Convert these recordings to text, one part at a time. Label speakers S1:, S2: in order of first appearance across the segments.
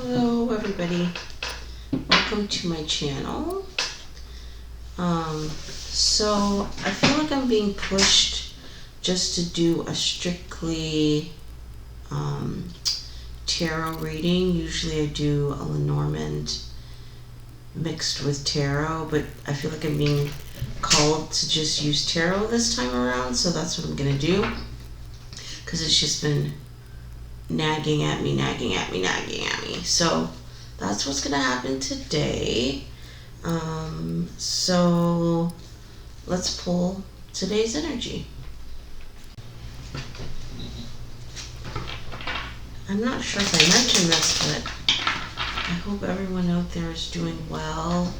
S1: Hello everybody, welcome to my channel. So I feel like I'm being pushed just to do a strictly tarot reading. Usually I do a Lenormand mixed with tarot, but I feel like I'm being called to just use tarot this time around, so that's what I'm gonna do, because it's just been nagging at me. So that's what's gonna happen today. So let's pull today's energy. I'm not sure if I mentioned this, but I hope everyone out there is doing well.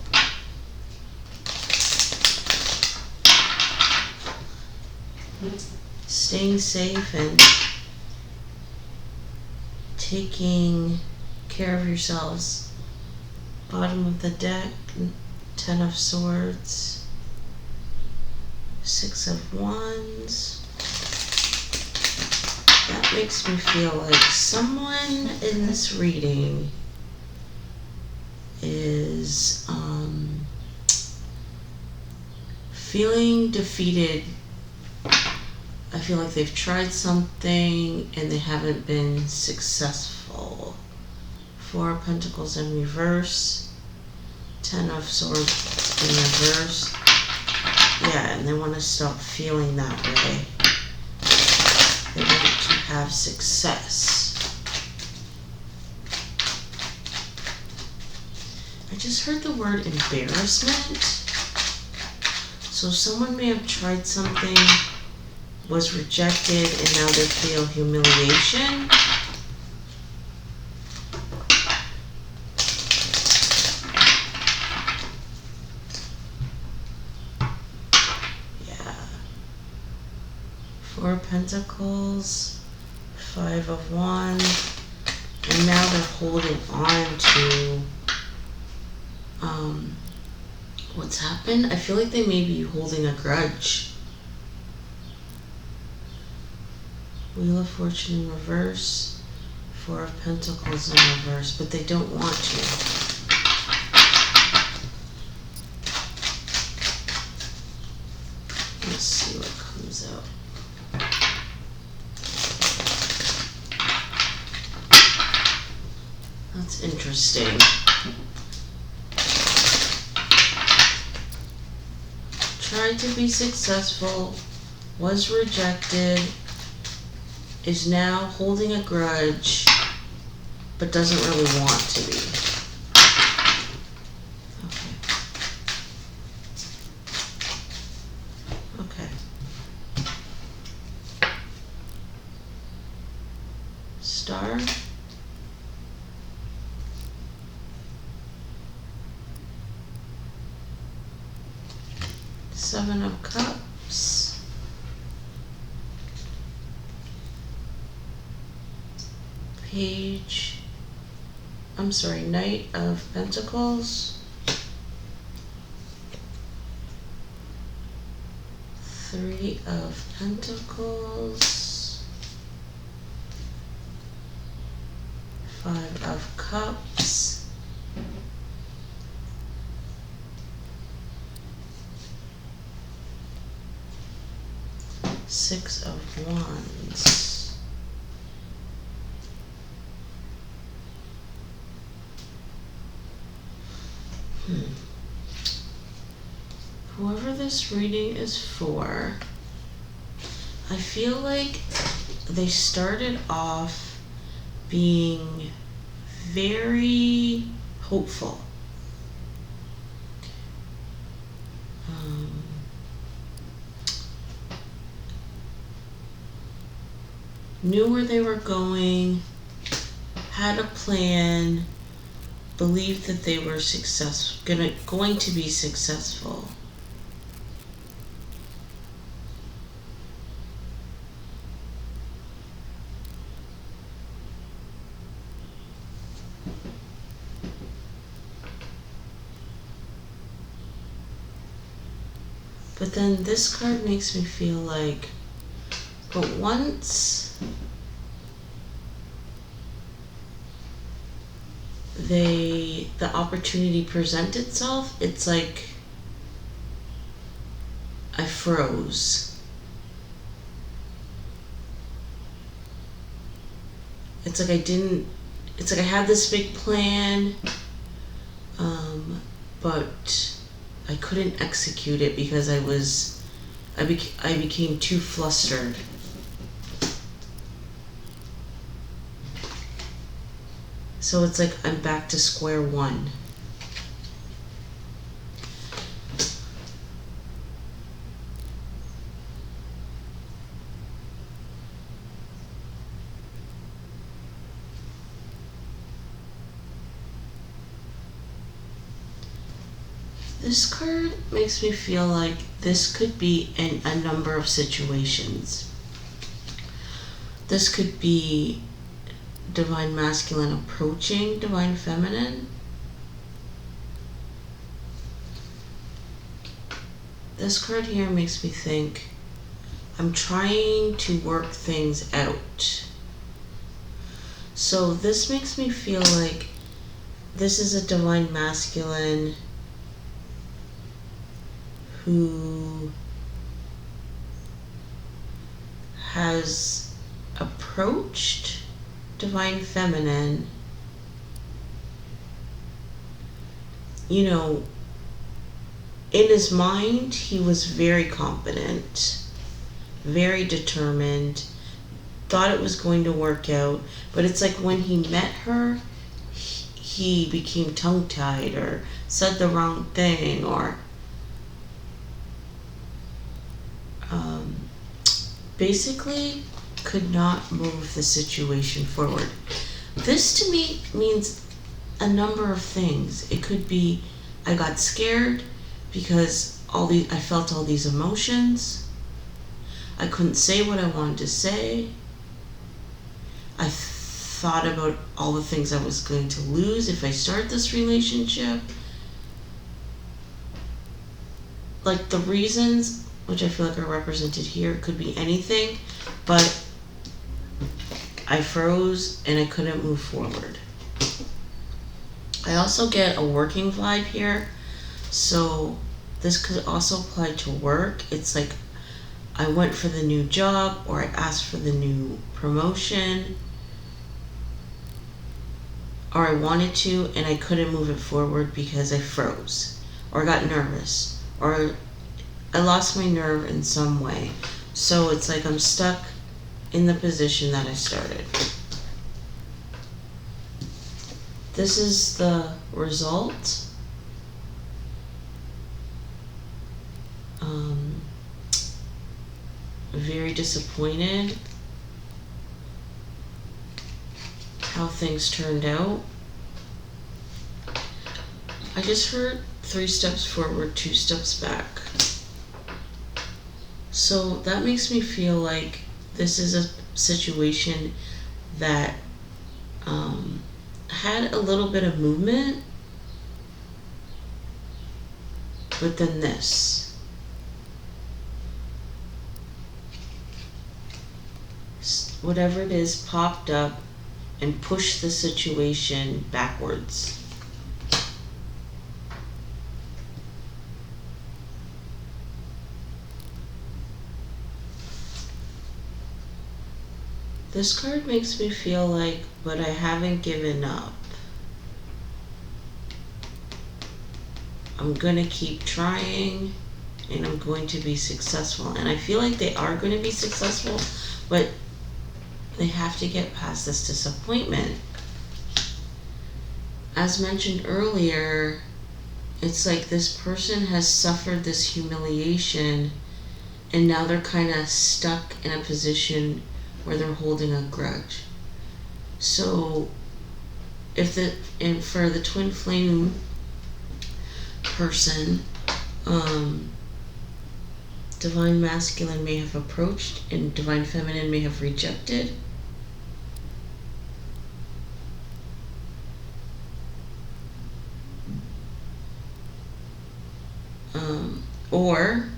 S1: Staying safe and taking care of yourselves. Bottom of the deck, 10 of Swords, 6 of Wands. That makes me feel like someone in this reading is feeling defeated. I feel like they've tried something and they haven't been successful. 4 of Pentacles in reverse, 10 of Swords in reverse. Yeah, and they want to stop feeling that way. They want to have success. I just heard the word embarrassment. So someone may have tried something, was rejected, and now they feel humiliation. Yeah. 4 of Pentacles, 5 of Wands, and now they're holding on to what's happened. I feel like they may be holding a grudge. Wheel of Fortune in reverse, 4 of Pentacles in reverse, but they don't want to. Let's see what comes out. That's interesting. Tried to be successful, was rejected, is now holding a grudge, but doesn't really want to be. Okay. Star. Seven of Cups. Knight of Pentacles. 3 of Pentacles. 5 of Cups. 6 of Wands. Whoever this reading is for, I feel like they started off being very hopeful. Knew where they were going, had a plan, believed that they were going to be successful. But then this card makes me feel like, but once the opportunity present itself, it's like I froze. It's like I had this big plan, but I couldn't execute it because I became too flustered. So it's like I'm back to square one. This card makes me feel like this could be in a number of situations. This could be divine masculine approaching divine feminine. This card here makes me think I'm trying to work things out. So this makes me feel like this is a divine masculine who has approached divine feminine, you know, in his mind he was very confident, very determined, thought it was going to work out, but it's like when he met her, he became tongue-tied or said the wrong thing or basically could not move the situation forward. This to me means a number of things. It could be I got scared because I felt all these emotions. I couldn't say what I wanted to say. I thought about all the things I was going to lose if I start this relationship. Like the reasons, which I feel like are represented here, could be anything, but I froze and I couldn't move forward. I also get a working vibe here, so this could also apply to work. It's like I went for the new job or I asked for the new promotion or I wanted to and I couldn't move it forward because I froze or got nervous or I lost my nerve in some way. So it's like I'm stuck in the position that I started. This is the result. Very disappointed how things turned out. I just heard 3 steps forward, 2 steps back. So that makes me feel like this is a situation that had a little bit of movement, but then this. Whatever it is popped up and pushed the situation backwards. This card makes me feel like, but I haven't given up. I'm gonna keep trying and I'm going to be successful. And I feel like they are going to be successful, but they have to get past this disappointment. As mentioned earlier, it's like this person has suffered this humiliation and now they're kind of stuck in a position where they're holding a grudge. So for the twin flame person, divine masculine may have approached and divine feminine may have rejected. Or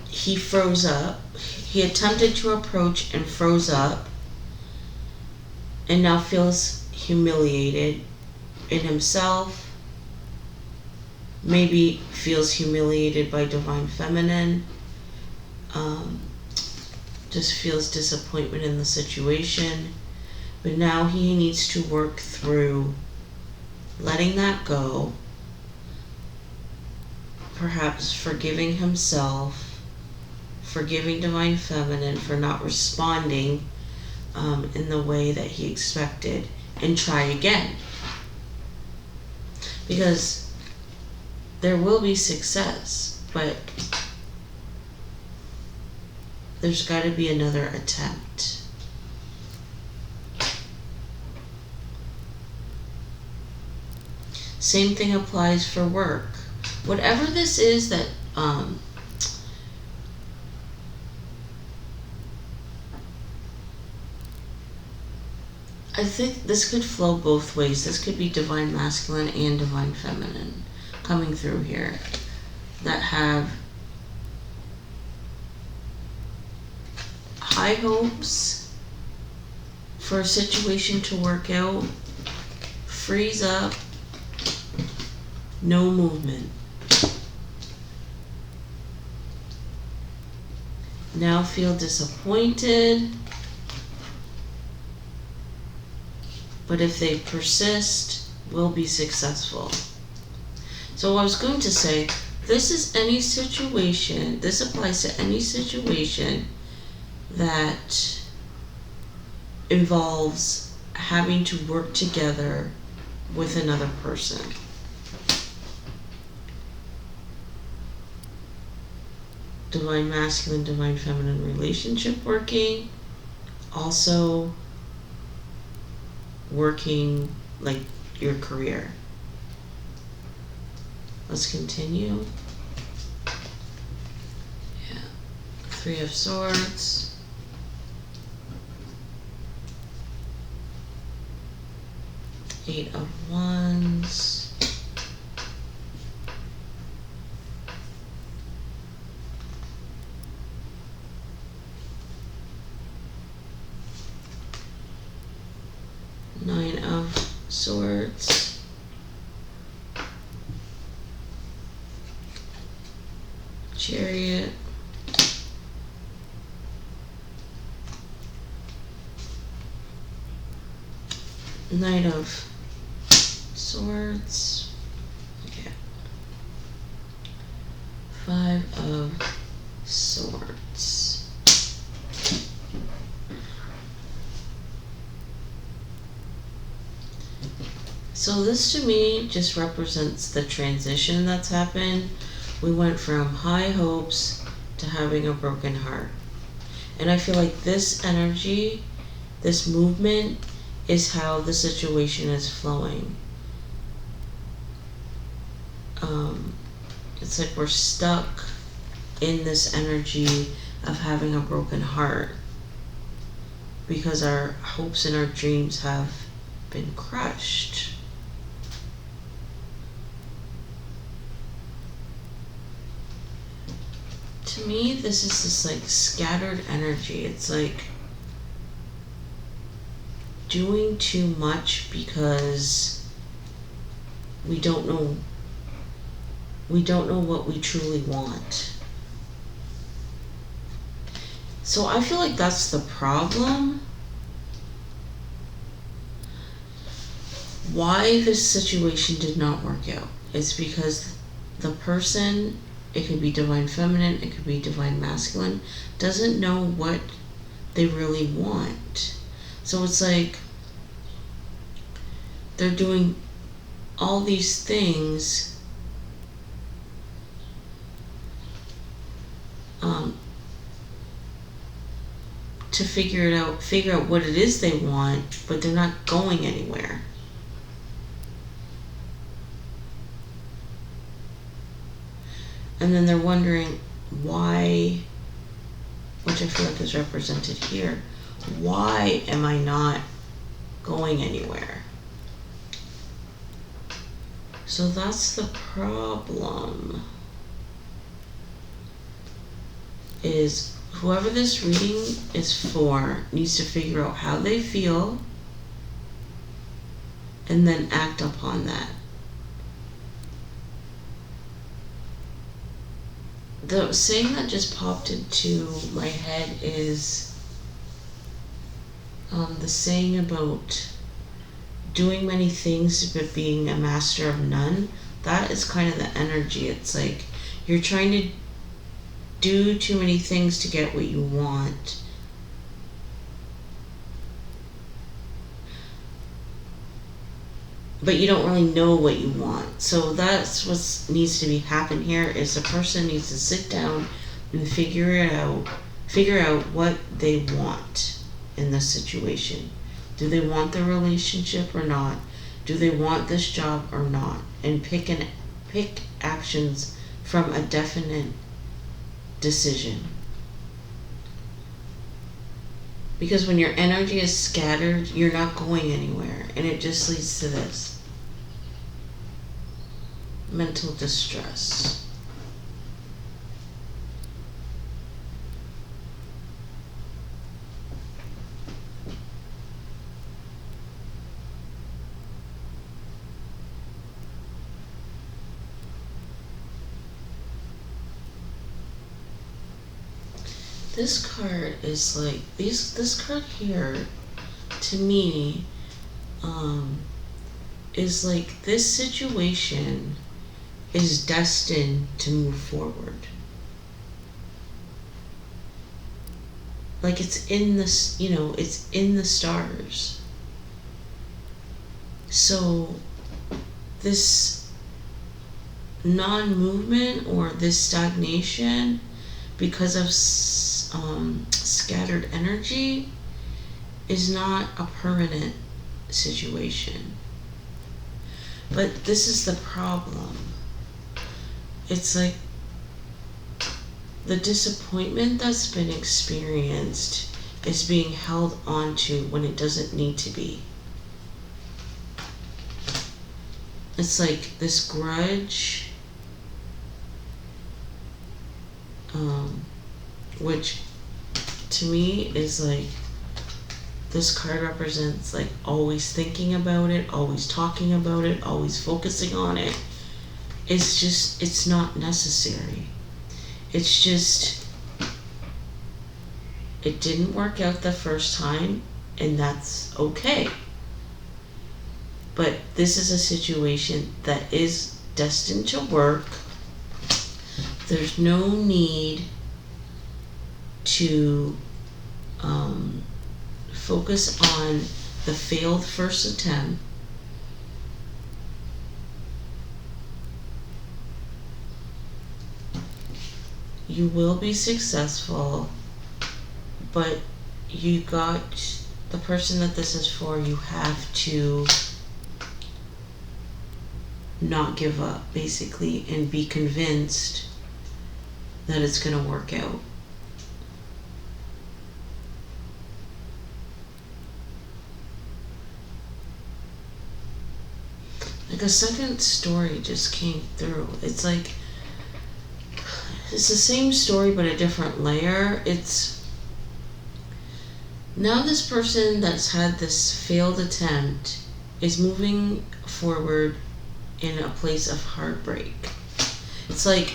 S1: he froze up. He attempted to approach and froze up and now feels humiliated in himself, maybe feels humiliated by Divine Feminine, just feels disappointment in the situation, but now he needs to work through letting that go, perhaps forgiving himself, forgiving Divine Feminine for not responding in the way that he expected, and try again. Because there will be success, but there's got to be another attempt. Same thing applies for work. Whatever this is that I think this could flow both ways. This could be Divine Masculine and Divine Feminine coming through here that have high hopes for a situation to work out, freeze up, no movement. Now feel disappointed, but if they persist, will be successful. So I was going to say, this is any situation, this applies to any situation that involves having to work together with another person. Divine Masculine, Divine Feminine relationship working, also working like your career. Let's continue. Yeah. 3 of Swords. Eight of Wands. Nine of Swords. Chariot. Knight of Swords. Okay. 5 of Swords. So this to me just represents the transition that's happened. We went from high hopes to having a broken heart. And I feel like this energy, this movement, is how the situation is flowing. It's like we're stuck in this energy of having a broken heart because our hopes and our dreams have been crushed. To me, this is this like scattered energy. It's like doing too much because we don't know what we truly want. So I feel like that's the problem. Why this situation did not work out is because the person, it could be Divine Feminine, it could be Divine Masculine, doesn't know what they really want. So it's like they're doing all these things to figure out what it is they want, but they're not going anywhere. And then they're wondering why, which I feel like is represented here, why am I not going anywhere? So that's the problem, is whoever this reading is for needs to figure out how they feel and then act upon that. The saying that just popped into my head is the saying about doing many things but being a master of none. That is kind of the energy. It's like you're trying to do too many things to get what you want. But you don't really know what you want. So that's what needs to be happen here is the person needs to sit down and figure out what they want in this situation. Do they want the relationship or not? Do they want this job or not? And pick actions from a definite decision. Because when your energy is scattered, you're not going anywhere. And it just leads to this. Mental distress. This card is like this card here to me is like this situation is destined to move forward. Like it's in this, it's in the stars. So this non-movement or this stagnation because of scattered energy is not a permanent situation. But this is the problem. It's like the disappointment that's been experienced is being held onto when it doesn't need to be. It's like this grudge, which to me is like this card represents like always thinking about it, always talking about it, always focusing on it. It's not necessary. It's just, it didn't work out the first time, and that's okay. But this is a situation that is destined to work. There's no need to focus on the failed first attempt. You will be successful, but you got the person that this is for. You have to not give up, basically, and be convinced that it's going to work out. Like a second story just came through. It's like, it's the same story but a different layer. It's now this person that's had this failed attempt is moving forward in a place of heartbreak. It's like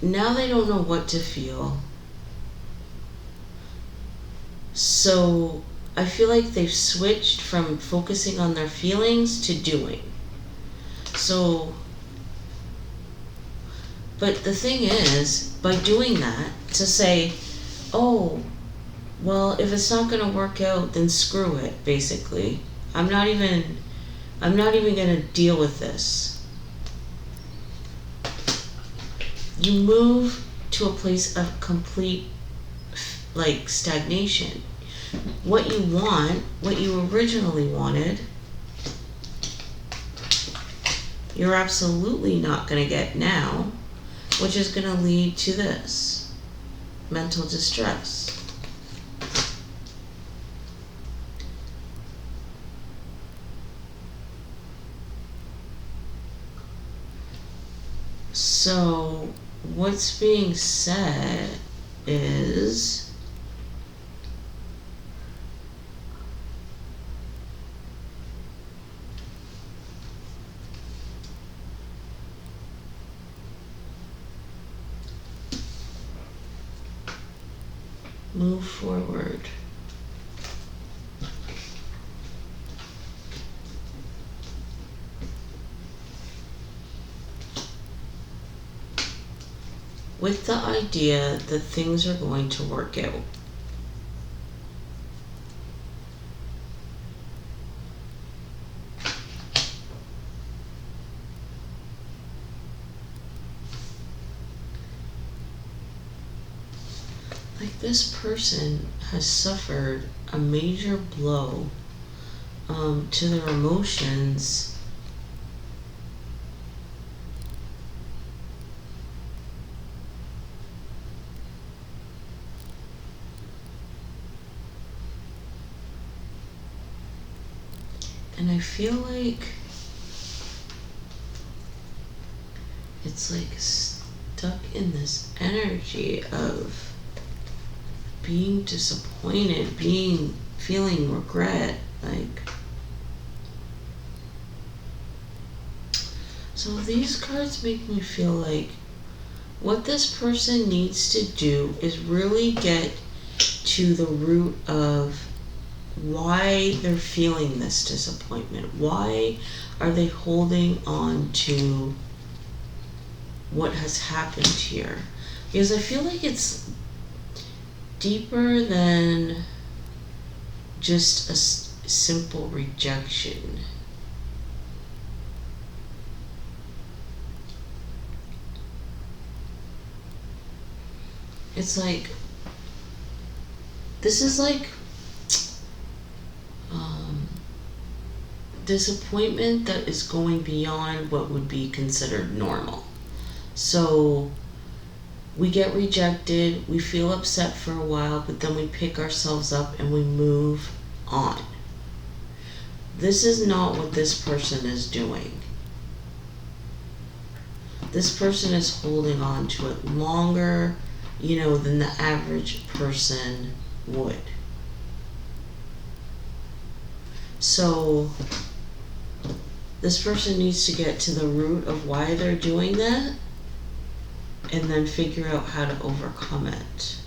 S1: now they don't know what to feel. So I feel like they've switched from focusing on their feelings to doing. So, but the thing is, by doing that, to say, oh, well, if it's not going to work out, then screw it, basically. I'm not even going to deal with this. You move to a place of complete, like, stagnation. What you want, what you originally wanted, you're absolutely not going to get now, which is going to lead to this mental distress. So what's being said is move forward. With the idea that things are going to work out. Like this person has suffered a major blow to their emotions. And I feel like it's like stuck in this energy of being disappointed, feeling regret, like. So these cards make me feel like what this person needs to do is really get to the root of why they're feeling this disappointment. Why are they holding on to what has happened here? Because I feel like it's deeper than just a simple rejection. It's like, this is like disappointment that is going beyond what would be considered normal. So we get rejected, we feel upset for a while, but then we pick ourselves up and we move on. This is not what this person is doing. This person is holding on to it longer, than the average person would. So this person needs to get to the root of why they're doing that and then figure out how to overcome it.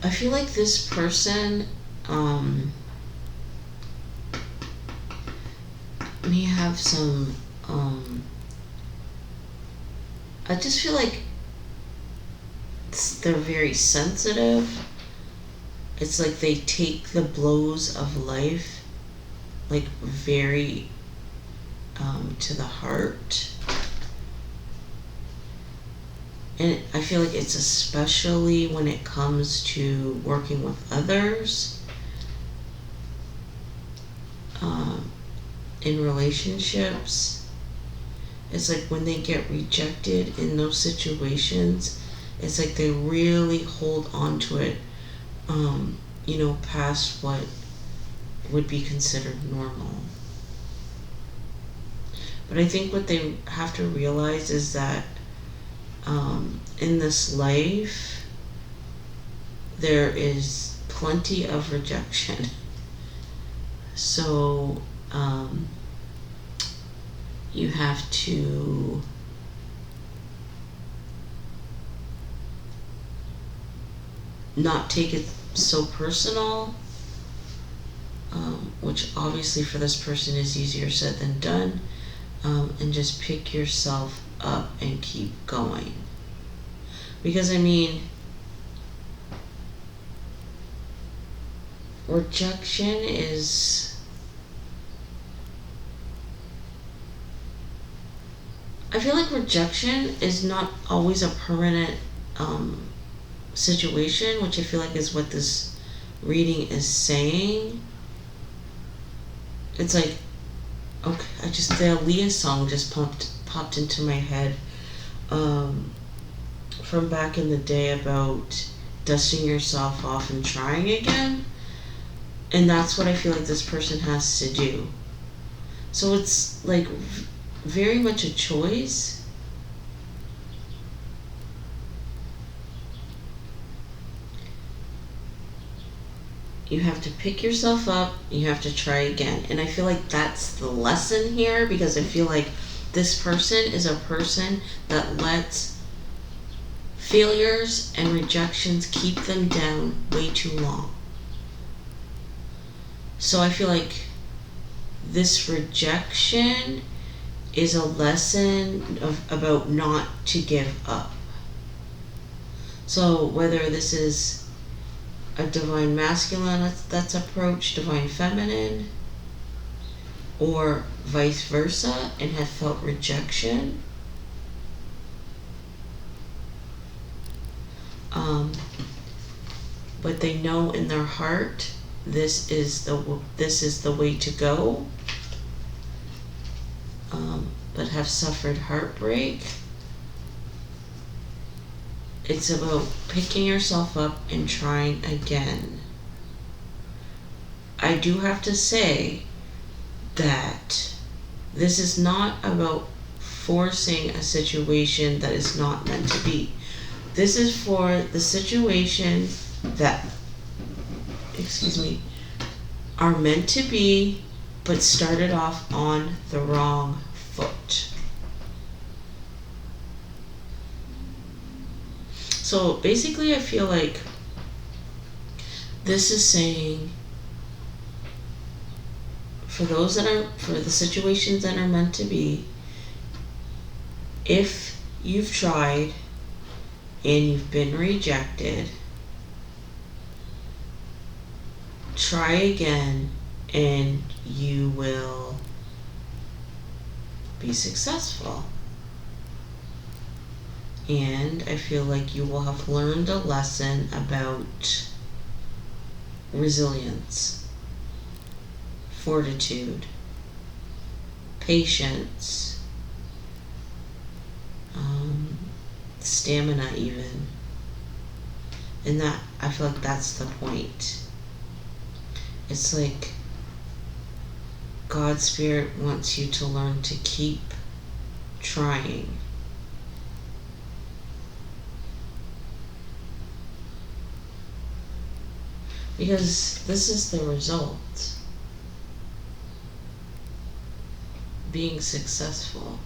S1: I feel like this person may have some I just feel like they're very sensitive. It's like they take the blows of life like very to the heart. And I feel like it's especially when it comes to working with others, in relationships. It's like when they get rejected in those situations, it's like they really hold on to it, past what would be considered normal. But I think what they have to realize is that in this life, there is plenty of rejection. So you have to not take it so personal, which obviously for this person is easier said than done, and just pick yourself up and keep going. Because rejection is, I feel like rejection is not always a permanent situation, which I feel like is what this reading is saying. It's like, okay, the Aaliyah song just popped into my head from back in the day about dusting yourself off and trying again. And that's what I feel like this person has to do. So it's like very much a choice. You have to pick yourself up, you have to try again. And I feel like that's the lesson here, because I feel like This person is a person that lets failures and rejections keep them down way too long. So I feel like this rejection is a lesson about not to give up. So whether this is a divine masculine that's approached divine feminine, or vice versa, and have felt rejection, but they know in their heart this is the way to go, but have suffered heartbreak. It's about picking yourself up and trying again. I do have to say that this is not about forcing a situation that is not meant to be. This is for the situation that, are meant to be, but started off on the wrong foot. So basically, I feel like this is saying, for the situations that are meant to be, if you've tried and you've been rejected, try again and you will be successful. And I feel like you will have learned a lesson about resilience, fortitude, patience, stamina even. And that, I feel like that's the point. It's like God's Spirit wants you to learn to keep trying. Because this is the result. Being successful.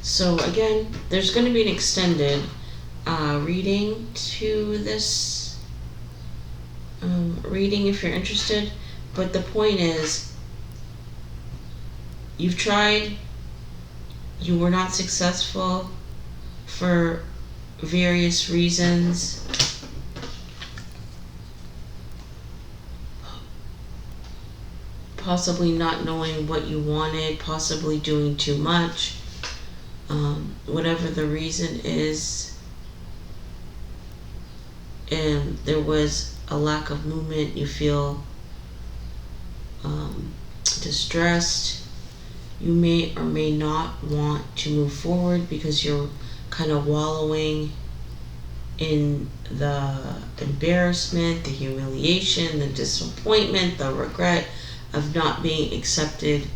S1: So again, there's going to be an extended reading to this reading if you're interested. But the point is, you've tried, you were not successful for various reasons. Possibly not knowing what you wanted, possibly doing too much. Whatever the reason is, and there was a lack of movement, you feel distressed, you may or may not want to move forward because you're kind of wallowing in the embarrassment, the humiliation, the disappointment, the regret of not being accepted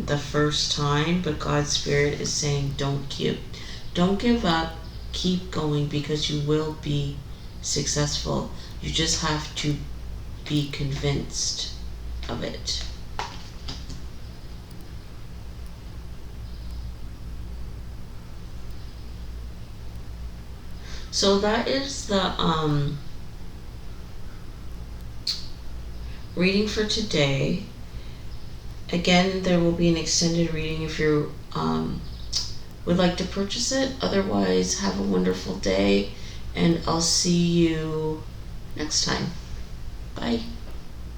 S1: the first time. But God's Spirit is saying, don't give up, keep going, because you will be successful. You just have to be convinced of it. So that is the reading for today. Again, there will be an extended reading if you would like to purchase it. Otherwise, have a wonderful day, and I'll see you next time. Bye.